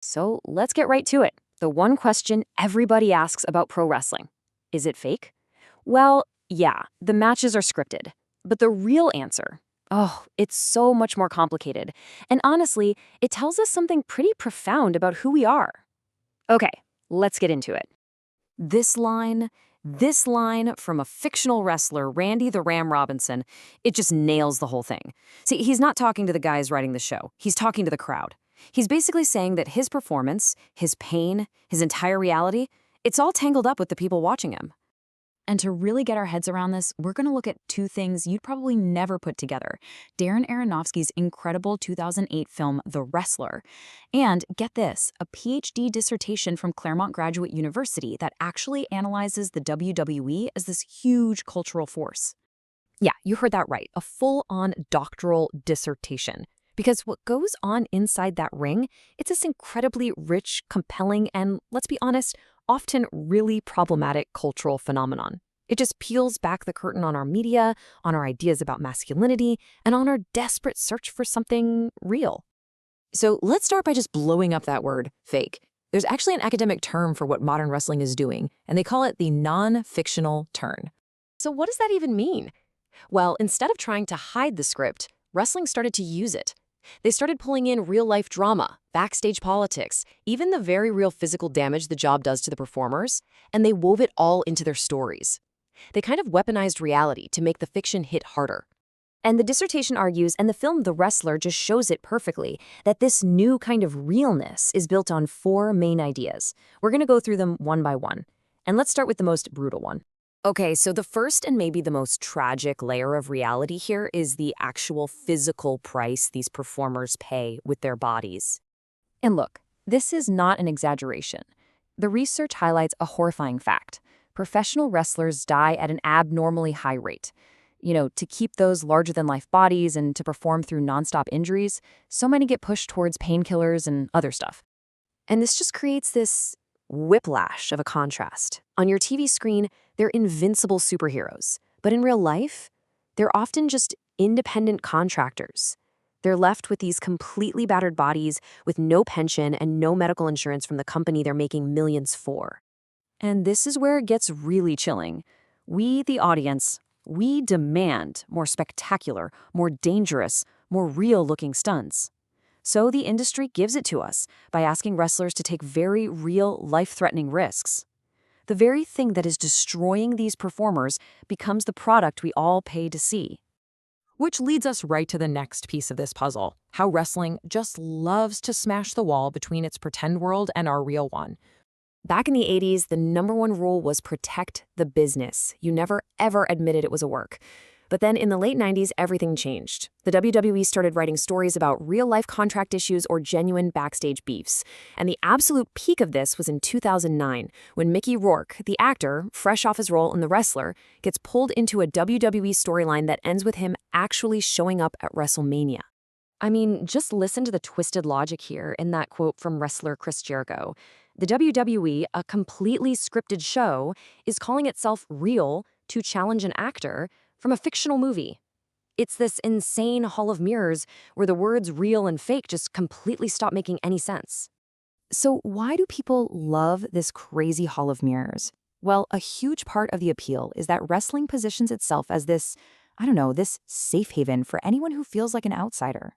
So let's get right to it. The one question everybody asks about pro wrestling. Is it fake? Well, yeah, the matches are scripted. But the real answer, oh, it's so much more complicated. And honestly, it tells us something pretty profound about who we are. Okay, let's get into it. This line, this line from a fictional wrestler, Randy the Ram Robinson, it just nails the whole thing. See, he's not talking to the guys writing the show. He's talking to the crowd. He's basically saying that his performance, his pain, his entire reality, it's all tangled up with the people watching him. And to really get our heads around this, we're going to look at two things you'd probably never put together. Darren Aronofsky's incredible 2008 film, The Wrestler. And get this, a PhD dissertation from Claremont Graduate University that actually analyzes the WWE as this huge cultural force. Yeah, you heard that right, a full-on doctoral dissertation. Because what goes on inside that ring, it's this incredibly rich, compelling, and, let's be honest, often really problematic cultural phenomenon. It just peels back the curtain on our media, on our ideas about masculinity, and on our desperate search for something real. So let's start by just blowing up that word, fake. There's actually an academic term for what modern wrestling is doing, and they call it the non-fictional turn. So what does that even mean? Well, instead of trying to hide the script, wrestling started to use it. They started pulling in real-life drama, backstage politics, even the very real physical damage the job does to the performers, and they wove it all into their stories. They kind of weaponized reality to make the fiction hit harder. And the dissertation argues, and the film The Wrestler just shows it perfectly, that this new kind of realness is built on four main ideas. We're going to go through them one by one. And let's start with the most brutal one. Okay, so the first and maybe the most tragic layer of reality here is the actual physical price these performers pay with their bodies. And look, this is not an exaggeration. The research highlights a horrifying fact. Professional wrestlers die at an abnormally high rate. To keep those larger-than-life bodies and to perform through nonstop injuries, so many get pushed towards painkillers and other stuff. And this just creates this whiplash of a contrast. On your TV screen, they're invincible superheroes. But in real life, they're often just independent contractors. They're left with these completely battered bodies with no pension and no medical insurance from the company they're making millions for. And this is where it gets really chilling. We, the audience, we demand more spectacular, more dangerous, more real-looking stunts. So the industry gives it to us by asking wrestlers to take very real, life-threatening risks. The very thing that is destroying these performers becomes the product we all pay to see. Which leads us right to the next piece of this puzzle, how wrestling just loves to smash the wall between its pretend world and our real one. Back in the 80s, the #1 rule was protect the business. You never, ever admitted it was a work. But then in the late 90s, everything changed. The WWE started writing stories about real-life contract issues or genuine backstage beefs. And the absolute peak of this was in 2009, when Mickey Rourke, the actor, fresh off his role in The Wrestler, gets pulled into a WWE storyline that ends with him actually showing up at WrestleMania. I mean, just listen to the twisted logic here in that quote from wrestler Chris Jericho. The WWE, a completely scripted show, is calling itself real to challenge an actor from a fictional movie. It's this insane hall of mirrors where the words real and fake just completely stop making any sense. So why do people love this crazy hall of mirrors? Well, a huge part of the appeal is that wrestling positions itself as this safe haven for anyone who feels like an outsider.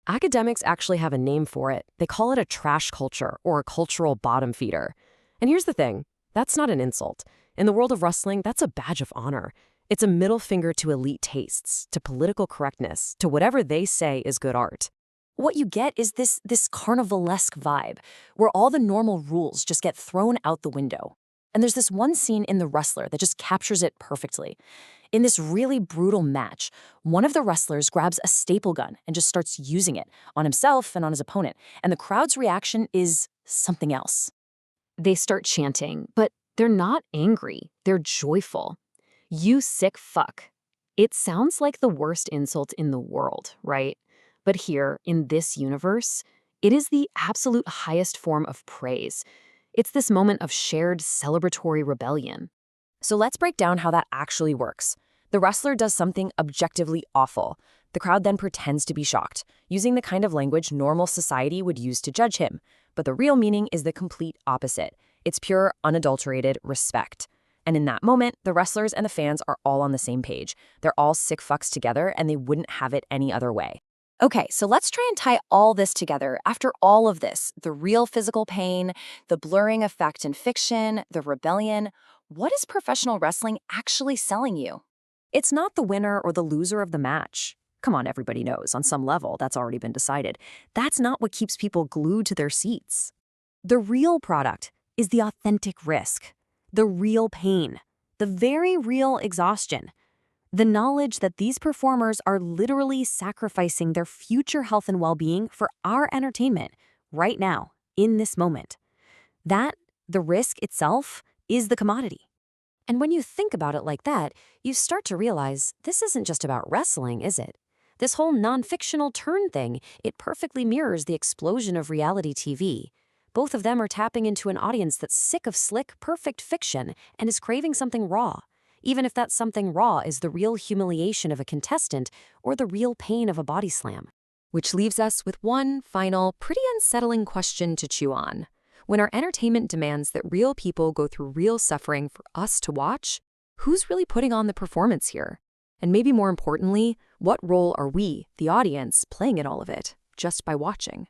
Academics actually have a name for it. They call it a trash culture or a cultural bottom feeder. And here's the thing, that's not an insult. In the world of wrestling, that's a badge of honor. It's a middle finger to elite tastes, to political correctness, to whatever they say is good art. What you get is this carnivalesque vibe, where all the normal rules just get thrown out the window. And there's this one scene in The Wrestler that just captures it perfectly. In this really brutal match, one of the wrestlers grabs a staple gun and just starts using it on himself and on his opponent, and the crowd's reaction is something else. They start chanting, but they're not angry, they're joyful. You sick fuck. It sounds like the worst insult in the world, right? But here, in this universe, it is the absolute highest form of praise. It's this moment of shared celebratory rebellion. So let's break down how that actually works. The wrestler does something objectively awful. The crowd then pretends to be shocked, using the kind of language normal society would use to judge him. But the real meaning is the complete opposite. It's pure, unadulterated respect. And in that moment, the wrestlers and the fans are all on the same page. They're all sick fucks together, and they wouldn't have it any other way. Okay, so let's try and tie all this together. After all of this, the real physical pain, the blurring effect in fiction, the rebellion, what is professional wrestling actually selling you? It's not the winner or the loser of the match. Come on, everybody knows, on some level, that's already been decided. That's not what keeps people glued to their seats. The real product is the authentic risk, the real pain, the very real exhaustion. The knowledge that these performers are literally sacrificing their future health and well-being for our entertainment right now, in this moment. That, the risk itself, is the commodity. And when you think about it like that, you start to realize this isn't just about wrestling, is it? This whole non-fictional turn thing, it perfectly mirrors the explosion of reality TV. Both of them are tapping into an audience that's sick of slick, perfect fiction and is craving something raw. Even if that something raw is the real humiliation of a contestant or the real pain of a body slam. Which leaves us with one final, pretty unsettling question to chew on. When our entertainment demands that real people go through real suffering for us to watch, who's really putting on the performance here? And maybe more importantly, what role are we, the audience, playing in all of it, just by watching?